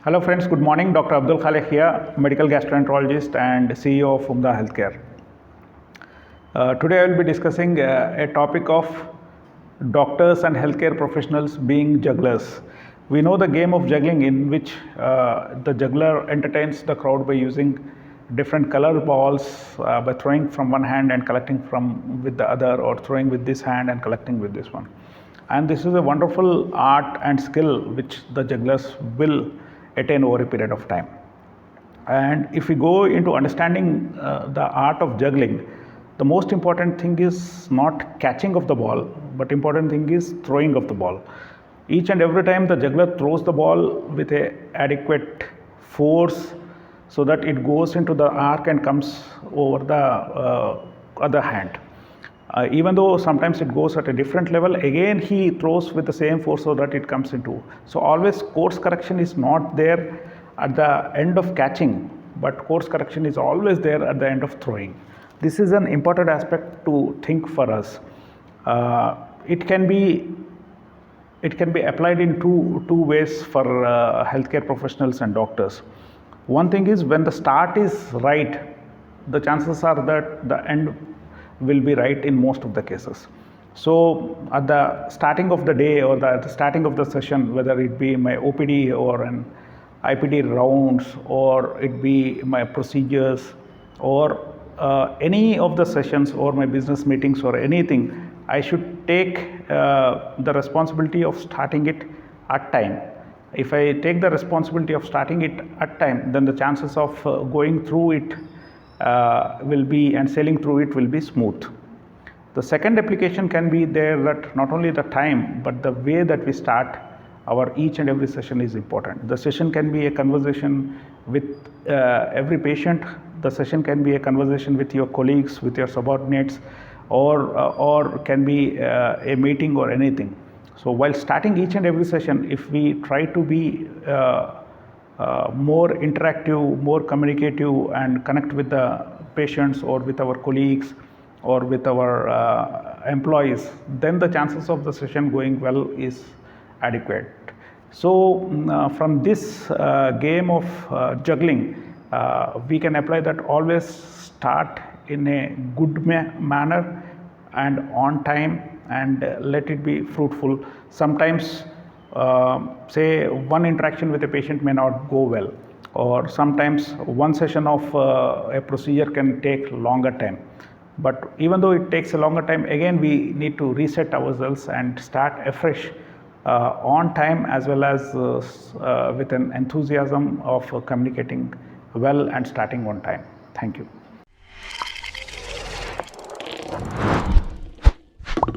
Hello friends, good morning. Dr. Abdul Khalek here, medical gastroenterologist and CEO of Umda Healthcare. Today I will be discussing a topic of doctors and healthcare professionals being jugglers. We know the game of juggling in which the juggler entertains the crowd by using different color balls, by throwing from one hand and collecting from with the other, or throwing with this hand and collecting with this one. And this is a wonderful art and skill which the jugglers will attain over a period of time. And if we go into understanding the art of juggling, the most important thing is not catching of the ball, but important thing is throwing of the ball. Each and every time the juggler throws the ball with a adequate force so that it goes into the arc and comes over the other hand. Even though sometimes it goes at a different level, again he throws with the same force so that it comes into. So always course correction is not there at the end of catching, but course correction is always there at the end of throwing. This is an important aspect to think for us. It can be applied in two ways for healthcare professionals and doctors. One thing is, when the start is right, the chances are that the end will be right in most of the cases. So at the starting of the day or at the starting of the session, whether it be my OPD or an IPD rounds, or it be my procedures, or any of the sessions or my business meetings or anything, I should take the responsibility of starting it at time. If I take the responsibility of starting it at time, then the chances of going through it will be, and sailing through it will be smooth. The second application can be there, that not only the time but the way that we start our each and every session is important. The session can be a conversation with every patient. The session can be a conversation with your colleagues, with your subordinates, or can be a meeting or anything. So while starting each and every session, if we try to be more interactive, more communicative, and connect with the patients or with our colleagues or with our employees, then the chances of the session going well is adequate. So from this game of juggling, we can apply that always start in a good manner and on time, and let it be fruitful. Sometimes say one interaction with a patient may not go well, or sometimes one session of a procedure can take longer time. But even though it takes a longer time, again we need to reset ourselves and start afresh on time, as well as with an enthusiasm of communicating well and starting on time. Thank you.